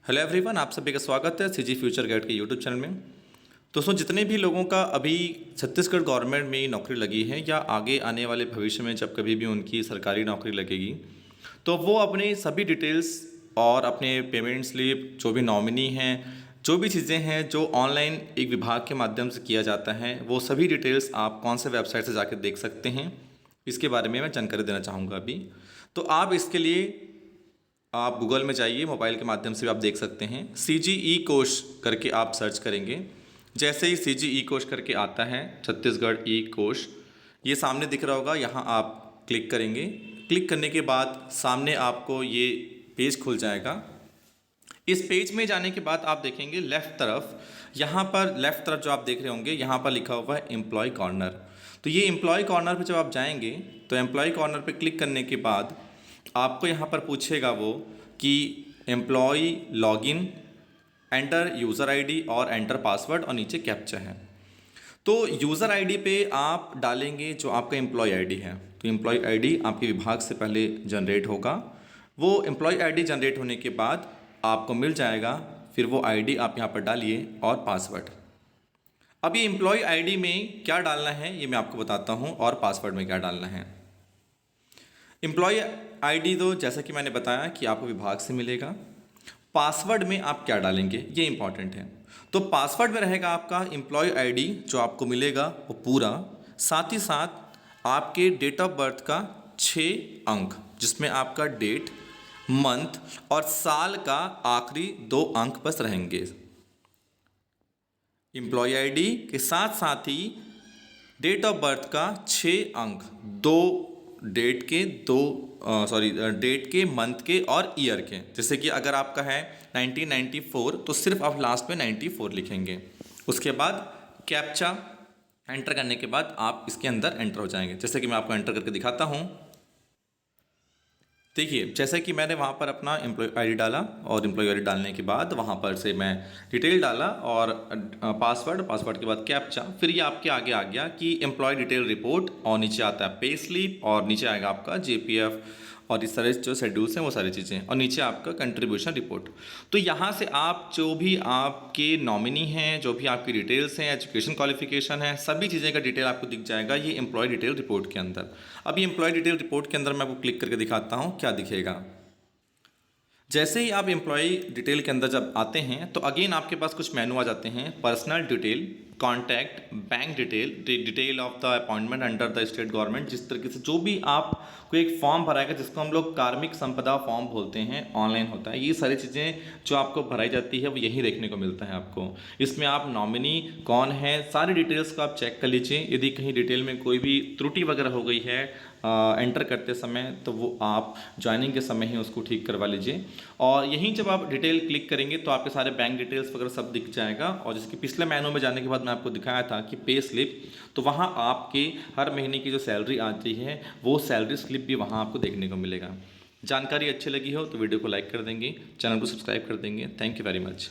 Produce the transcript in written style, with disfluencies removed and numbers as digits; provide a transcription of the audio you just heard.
Hello everyone, आप सभी का स्वागत है सीजी फ्यूचर गाइड के यूट्यूब चैनल में। दोस्तों, जितने भी लोगों का अभी छत्तीसगढ़ गवर्नमेंट में नौकरी लगी है या आगे आने वाले भविष्य में जब कभी भी उनकी सरकारी नौकरी लगेगी, तो वो अपने सभी डिटेल्स और अपने पेमेंट स्लिप, जो भी नॉमिनी हैं, जो भी चीज़ें हैं जो ऑनलाइन एक विभाग के माध्यम से किया जाता है, वो सभी डिटेल्स आप कौन से वेबसाइट से जाकर देख सकते हैं, इसके बारे में मैं जानकारी देना चाहूँगा अभी। तो आप इसके लिए आप गूगल में जाइए, मोबाइल के माध्यम से भी आप देख सकते हैं। सीजी ई कोश करके आप सर्च करेंगे। जैसे ही सीजी ई कोश करके आता है, छत्तीसगढ़ ई कोश, ये सामने दिख रहा होगा, यहाँ आप क्लिक करेंगे। क्लिक करने के बाद सामने आपको ये पेज खुल जाएगा। इस पेज में जाने के बाद आप देखेंगे लेफ़्ट तरफ, यहाँ पर लेफ़्ट तरफ जो आप देख रहे होंगे, यहाँ पर लिखा हुआ है एम्प्लॉय कॉर्नर। तो ये एम्प्लॉय कॉर्नर पर जब आप जाएंगे तो एम्प्लॉय कॉर्नर पर क्लिक करने के बाद आपको यहाँ पर पूछेगा वो कि employ login, enter user ID और एंटर पासवर्ड, और नीचे कैप्चा है। तो यूज़र आईडी पे आप डालेंगे जो आपका एम्प्लॉय आईडी है। तो एम्प्लॉय आईडी आपके विभाग से पहले जनरेट होगा। वो एम्प्लॉय आईडी जनरेट होने के बाद आपको मिल जाएगा, फिर वो आईडी आप यहाँ पर डालिए और पासवर्ड। अब ये एम्प्लॉय आईडी में क्या डालना है ये मैं आपको बताता हूँ, और पासवर्ड में क्या डालना है। एम्प्लॉय आईडी तो जैसा कि मैंने बताया कि आपको विभाग से मिलेगा। पासवर्ड में आप क्या डालेंगे ये इंपॉर्टेंट है। तो पासवर्ड में रहेगा आपका एम्प्लॉय आईडी जो आपको मिलेगा वो पूरा, साथ ही साथ आपके डेट ऑफ बर्थ का 6 अंक, जिसमें आपका डेट, मंथ और साल का आखिरी 2 अंक बस रहेंगे। एम्प्लॉय आईडी के साथ साथ ही डेट ऑफ बर्थ का 6 अंक, डेट के, मंथ के और ईयर के। जैसे कि अगर आपका है 1994 तो सिर्फ आप लास्ट में 94 लिखेंगे। उसके बाद कैप्चा एंटर करने के बाद आप इसके अंदर एंटर हो जाएंगे। जैसे कि मैं आपको एंटर करके दिखाता हूँ। देखिए, जैसे कि मैंने वहाँ पर अपना एम्प्लॉय आईडी डाला और एम्प्लॉय आईडी डालने के बाद वहाँ पर से मैं डिटेल डाला और पासवर्ड के बाद कैप्चा, फिर ये आपके आगे आ गया कि एम्प्लॉय डिटेल रिपोर्ट, और नीचे आता है पे स्लिप, और नीचे आएगा आपका जेपीएफ और इस तरह जो शेड्यूल्स हैं वो सारी चीज़ें, और नीचे आपका कंट्रीब्यूशन रिपोर्ट। तो यहाँ से आप जो भी आपके नॉमिनी हैं, जो भी आपकी डिटेल्स हैं, एजुकेशन क्वालिफिकेशन है, सभी चीज़ें का डिटेल आपको दिख जाएगा ये एम्प्लॉय डिटेल रिपोर्ट के अंदर। अब ये एम्प्लॉय डिटेल रिपोर्ट के अंदर मैं आपको क्लिक करके दिखाता हूँ क्या दिखेगा। जैसे ही आप एम्प्लॉय डिटेल के अंदर जब आते हैं तो अगेन आपके पास कुछ मेनू आ जाते हैं। Personal detail, contact, bank detail, detail of the appointment under the state government. जिस तरीके से जो भी आप कोई एक फॉर्म भराएगा, जिसको हम लोग कार्मिक संपदा फॉर्म बोलते हैं, ऑनलाइन होता है, ये सारी चीज़ें जो आपको भराई जाती है वो यही देखने को मिलता है आपको। इसमें आप नॉमिनी कौन है, सारी डिटेल्स को आप चेक कर लीजिए। यदि कहीं डिटेल में कोई भी त्रुटि वगैरह हो गई है एंटर करते समय, तो वो आप ज्वाइनिंग के समय ही उसको ठीक करवा लीजिए। और यहीं जब आप डिटेल क्लिक करेंगे तो आपके सारे बैंक डिटेल्स वगैरह सब दिख जाएगा। और जिसके पिछले महीनों में जाने के बाद मैं आपको दिखाया था कि पे स्लिप, तो वहाँ आपके हर महीने की जो सैलरी आती है वो सैलरी स्लिप भी वहाँ आपको देखने को मिलेगा। जानकारी अच्छी लगी हो तो वीडियो को लाइक कर देंगे, चैनल को सब्सक्राइब कर देंगे। Thank you very much.